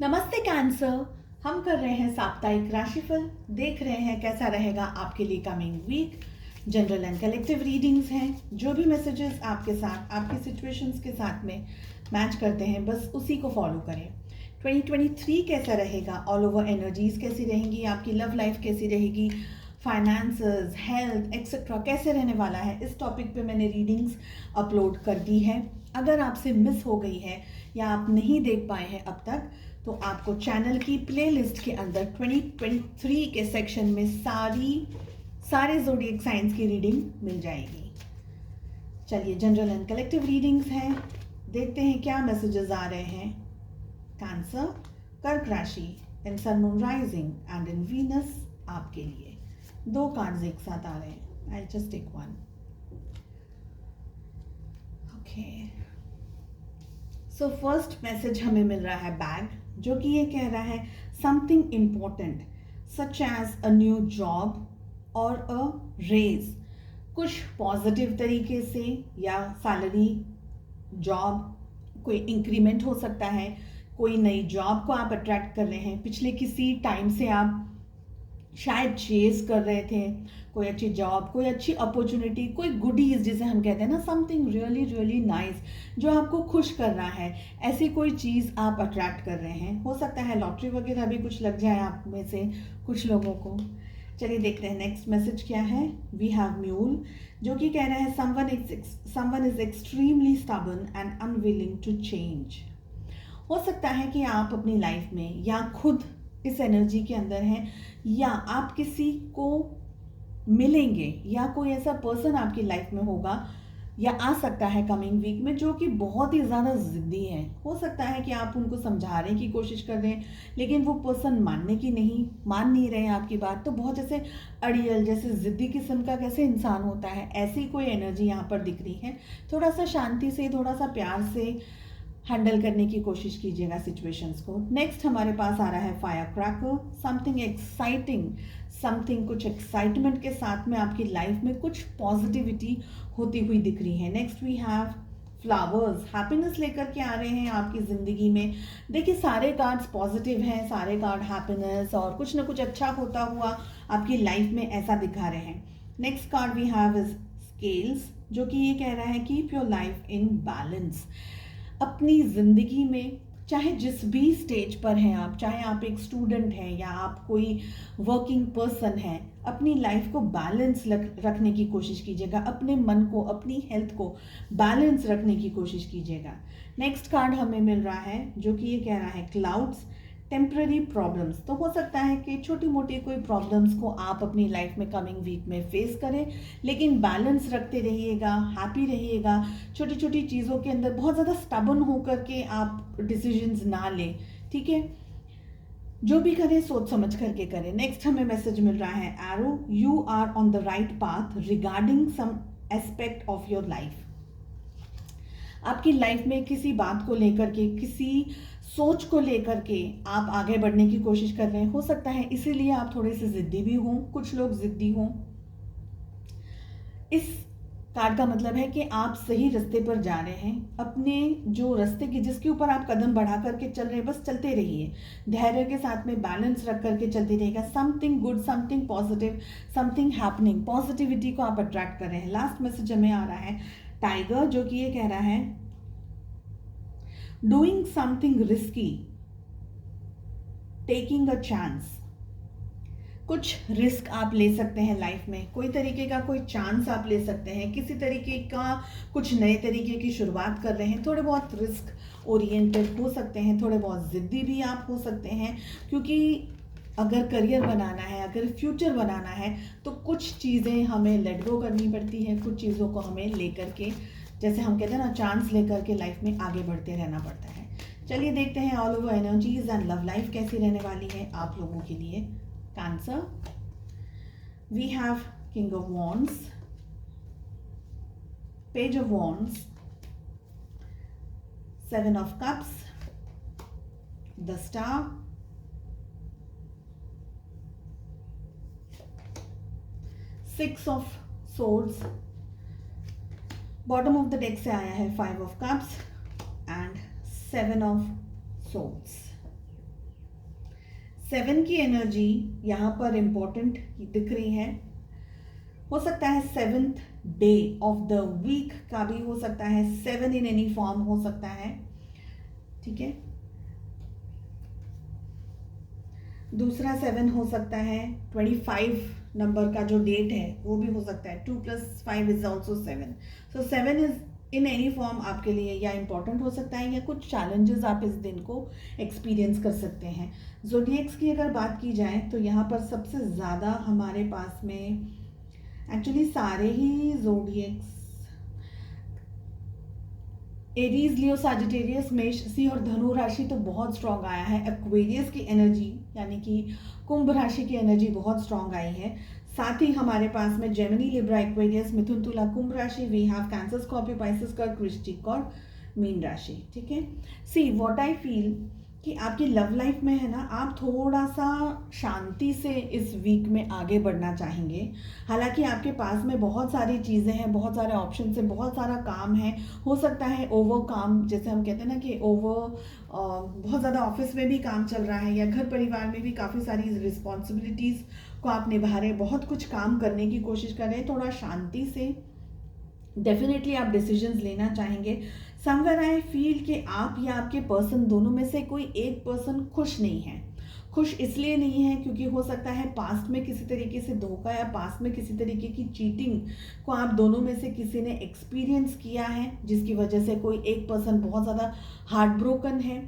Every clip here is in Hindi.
नमस्ते कैंसर। हम कर रहे हैं साप्ताहिक राशिफल, देख रहे हैं कैसा रहेगा आपके लिए coming week. General and collective readings हैं। जो भी मैसेजेस आपके साथ आपकी सिचुएशंस के साथ में मैच करते हैं बस उसी को फॉलो करें। 2023 कैसा रहेगा, ऑल ओवर एनर्जीज कैसी रहेंगी, आपकी लव लाइफ कैसी रहेगी, फाइनेंसेस, हेल्थ एक्सेट्रा कैसे रहने वाला है, इस टॉपिक पे मैंने रीडिंग्स अपलोड कर दी है। अगर आपसे मिस हो गई है या आप नहीं देख पाए हैं अब तक, तो आपको चैनल की प्लेलिस्ट के अंदर 2023 के सेक्शन में सारे ज़ोडिएक साइंस की रीडिंग मिल जाएगी। चलिए, जनरल एंड कलेक्टिव रीडिंग्स हैं, देखते हैं क्या मैसेजेस आ रहे हैं। कैंसर, कर्क राशि, in sun moon rising and in Venus आपके लिए 2 कार्ड्स एक साथ आ रहे हैं। I just take one. Okay, so first message हमें मिल रहा है बैग, जो कि ये कह रहा है something important such as a new job और अ रेज। कुछ पॉजिटिव तरीके से या सैलरी, जॉब, कोई इंक्रीमेंट हो सकता है, कोई नई जॉब को आप अट्रैक्ट कर रहे हैं। पिछले किसी टाइम से आप शायद चेज कर रहे थे कोई अच्छी जॉब, कोई अच्छी अपॉर्चुनिटी, कोई गुडीज जिसे हम कहते हैं ना, समथिंग रियली रियली नाइस जो आपको खुश कर रहा है। ऐसी कोई चीज़ आप अट्रैक्ट कर रहे हैं। हो सकता है लॉटरी वगैरह भी कुछ लग जाए आप में से कुछ लोगों को। चलिए देखते हैं नेक्स्ट मैसेज क्या है। वी हैव म्यूल, जो कि कह रहा है someone is extremely stubborn and unwilling to change. हो सकता है कि आप अपनी लाइफ में या खुद इस एनर्जी के अंदर हैं, या आप किसी को मिलेंगे, या कोई ऐसा पर्सन आपकी लाइफ में होगा या आ सकता है कमिंग वीक में जो कि बहुत ही ज़्यादा ज़िद्दी है। हो सकता है कि आप उनको समझाने की कोशिश कर रहे हैं लेकिन वो पर्सन मान नहीं रहे हैं आपकी बात। तो बहुत जैसे अड़ियल, जैसे ज़िद्दी किस्म का कैसे इंसान होता है, ऐसी कोई एनर्जी यहाँ पर दिख रही है। थोड़ा सा शांति से, थोड़ा सा प्यार से हैंडल करने की कोशिश कीजिएगा सिचुएशंस को। नेक्स्ट हमारे पास आ रहा है fire cracker, something exciting, something कुछ एक्साइटमेंट के साथ में आपकी लाइफ में कुछ पॉजिटिविटी होती हुई दिख रही है। Next we have flowers, happiness लेकर के आ रहे हैं आपकी ज़िंदगी में। देखिए, सारे कार्ड्स पॉजिटिव हैं, सारे कार्ड हैप्पीनेस और कुछ ना कुछ अच्छा होता हुआ आपकी लाइफ में ऐसा दिखा रहे हैं। Next card we have is scales, जो कि ये कह रहा है keep your life in balance. अपनी ज़िंदगी में चाहे जिस भी स्टेज पर हैं आप, चाहे आप एक स्टूडेंट हैं या आप कोई वर्किंग पर्सन हैं, अपनी लाइफ को बैलेंस रखने की कोशिश कीजिएगा। अपने मन को, अपनी हेल्थ को बैलेंस रखने की कोशिश कीजिएगा। नेक्स्ट कार्ड हमें मिल रहा है जो कि ये कह रहा है क्लाउड्स, टेम्पररी प्रॉब्लम्स। तो हो सकता है कि छोटी मोटी कोई प्रॉब्लम्स को आप अपनी लाइफ में कमिंग वीक में फेस करें, लेकिन बैलेंस रखते रहिएगा, हैप्पी रहिएगा। छोटी छोटी चीज़ों के अंदर बहुत ज़्यादा स्टबर्न होकर के आप डिसीजंस ना लें, ठीक है। जो भी करें सोच समझ करके करें। नेक्स्ट हमें मैसेज मिल रहा है arrow, you are on the right path regarding some aspect of your life. आपकी लाइफ में किसी बात को लेकर के, किसी सोच को लेकर के आप आगे बढ़ने की कोशिश कर रहे हैं। हो सकता है इसीलिए आप थोड़े से जिद्दी भी हों, कुछ लोग जिद्दी हों। इस कार्ड का मतलब है कि आप सही रास्ते पर जा रहे हैं। अपने जो रास्ते की, जिसके ऊपर आप कदम बढ़ा करके चल रहे हैं, बस चलते रहिए, धैर्य के साथ में बैलेंस रख करके चलते रहिएगा। Something good, something positive, something happening, positivity को आप अट्रैक्ट कर रहे हैं। लास्ट मैसेज हमें आ रहा है टाइगर, जो कि ये कह रहा है doing something risky, taking a chance. कुछ रिस्क आप ले सकते हैं लाइफ में, कोई तरीके का कोई चांस आप ले सकते हैं, किसी तरीके का कुछ नए तरीके की शुरुआत कर रहे हैं। थोड़े बहुत रिस्क ओरिएंटेड हो सकते हैं, थोड़े बहुत जिद्दी भी आप हो सकते हैं, क्योंकि अगर करियर बनाना है, अगर फ्यूचर बनाना है, तो कुछ चीज़ें हमें लेट गो करनी पड़ती है, कुछ चीज़ों को हमें लेकर के, जैसे हम कहते हैं ना, चांस लेकर के लाइफ में आगे बढ़ते रहना पड़ता है। चलिए देखते हैं all over energies and love life कैसी रहने वाली है आप लोगों के लिए। Cancer, we have king of wands, page of wands, 7 of cups, the star, 6 of swords. Bottom of the deck से आया है 5 of cups and 7 of swords. 7 की एनर्जी यहाँ पर इम्पोर्टेंट दिख रही है। हो सकता है 7th day of the week का भी हो सकता है, 7 इन एनी फॉर्म हो सकता है, ठीक है। दूसरा 7 हो सकता है, 25 नंबर का जो डेट है वो भी हो सकता है, 2 + 5 is also 7। So 7 is in any form आपके लिए या इम्पॉर्टेंट हो सकता है या कुछ चैलेंजेस आप इस दिन को एक्सपीरियंस कर सकते हैं। ज़ोडिएक्स की अगर बात की जाए तो यहाँ पर सबसे ज़्यादा हमारे पास में एक्चुअली सारे ही ज़ोडिएक्स, एरीज, लियो, साजिटेरियस, मेष, सिंह और धनु राशि तो बहुत स्ट्रांग आया है। एक्वेरियस की एनर्जी यानी कि कुंभ राशि की एनर्जी बहुत स्ट्रांग आई है। साथ ही हमारे पास में जेमिनी, लिब्रा, एक्वेरियस, मिथुन, तुला, कुंभ राशि, we have Cancer, Scorpio, Pisces, Kark, Vrishchik और मीन राशि, ठीक है। सी व्हाट आई फील कि आपकी लव लाइफ में है ना, आप थोड़ा सा शांति से इस वीक में आगे बढ़ना चाहेंगे। हालांकि आपके पास में बहुत सारी चीज़ें हैं, बहुत सारे ऑप्शन है, बहुत सारा काम है। हो सकता है ओवर काम, जैसे हम कहते हैं ना कि ओवर बहुत ज़्यादा ऑफिस में भी काम चल रहा है या घर परिवार में भी काफ़ी सारी रिस्पॉन्सिबिलिटीज़ को आप निभा रहे हैं, बहुत कुछ काम करने की कोशिश कर रहे हैं। थोड़ा शांति से डेफिनेटली आप डिसीजंस लेना चाहेंगे। समवेयर आई फील कि आप या आपके पर्सन दोनों में से कोई एक पर्सन खुश नहीं है। खुश इसलिए नहीं है क्योंकि हो सकता है पास्ट में किसी तरीके से धोखा या पास्ट में किसी तरीके की चीटिंग को आप दोनों में से किसी ने एक्सपीरियंस किया है, जिसकी वजह से कोई एक पर्सन बहुत ज़्यादा हार्ट ब्रोकन है,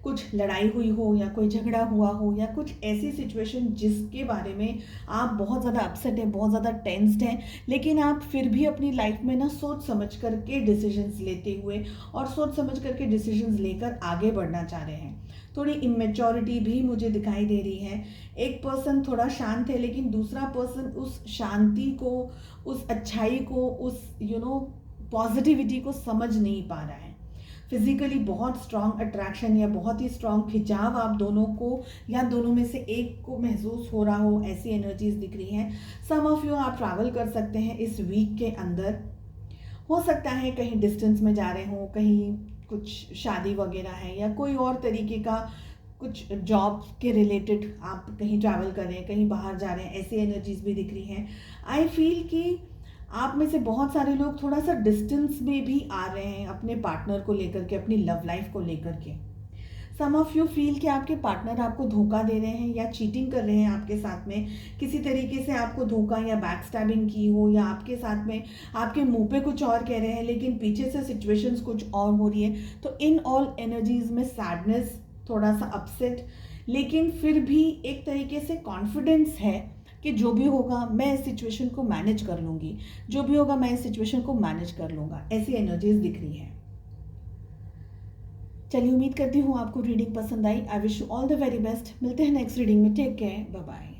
कुछ लड़ाई हुई हो या कोई झगड़ा हुआ हो या कुछ ऐसी सिचुएशन जिसके बारे में आप बहुत ज़्यादा अपसेट हैं, बहुत ज़्यादा टेंस्ड हैं, लेकिन आप फिर भी अपनी लाइफ में ना सोच समझ करके डिसीजंस लेते हुए और सोच समझ करके डिसीजंस लेकर आगे बढ़ना चाह रहे हैं। थोड़ी इमेच्योरिटी भी मुझे दिखाई दे रही है। एक पर्सन थोड़ा शांत है लेकिन दूसरा पर्सन उस शांति को, उस अच्छाई को, उस पॉजिटिविटी को समझ नहीं पा रहा है। फिजिकली बहुत स्ट्रांग अट्रैक्शन या बहुत ही स्ट्रांग खिंचाव आप दोनों को या दोनों में से एक को महसूस हो रहा हो, ऐसी एनर्जीज दिख रही हैं। सम ऑफ यू आप ट्रैवल कर सकते हैं इस वीक के अंदर। हो सकता है कहीं डिस्टेंस में जा रहे हो, कहीं कुछ शादी वगैरह है या कोई और तरीके का कुछ जॉब के रिलेटेड आप कहीं ट्रैवल कर रहे हैं, कहीं बाहर जा रहे हैं, ऐसी एनर्जीज भी दिख रही हैं। आई फील कि आप में से बहुत सारे लोग थोड़ा सा डिस्टेंस में भी आ रहे हैं अपने पार्टनर को लेकर के, अपनी लव लाइफ को लेकर के। सम ऑफ यू फील कि आपके पार्टनर आपको धोखा दे रहे हैं या चीटिंग कर रहे हैं आपके साथ में, किसी तरीके से आपको धोखा या बैक स्टैबिंग की हो या आपके साथ में आपके मुंह पे कुछ और कह रहे हैं लेकिन पीछे से सिचुएशंस कुछ और हो रही है। तो इन ऑल एनर्जीज में सैडनेस, थोड़ा सा अपसेट, लेकिन फिर भी एक तरीके से कॉन्फिडेंस है कि जो भी होगा मैं इस सिचुएशन को मैनेज कर लूँगी, जो भी होगा मैं इस सिचुएशन को मैनेज कर लूँगा, ऐसी एनर्जीज दिख रही हैं। चलिए, उम्मीद करती हूँ आपको रीडिंग पसंद आई। I wish you all the very best. मिलते हैं नेक्स्ट रीडिंग में। Take care, bye bye.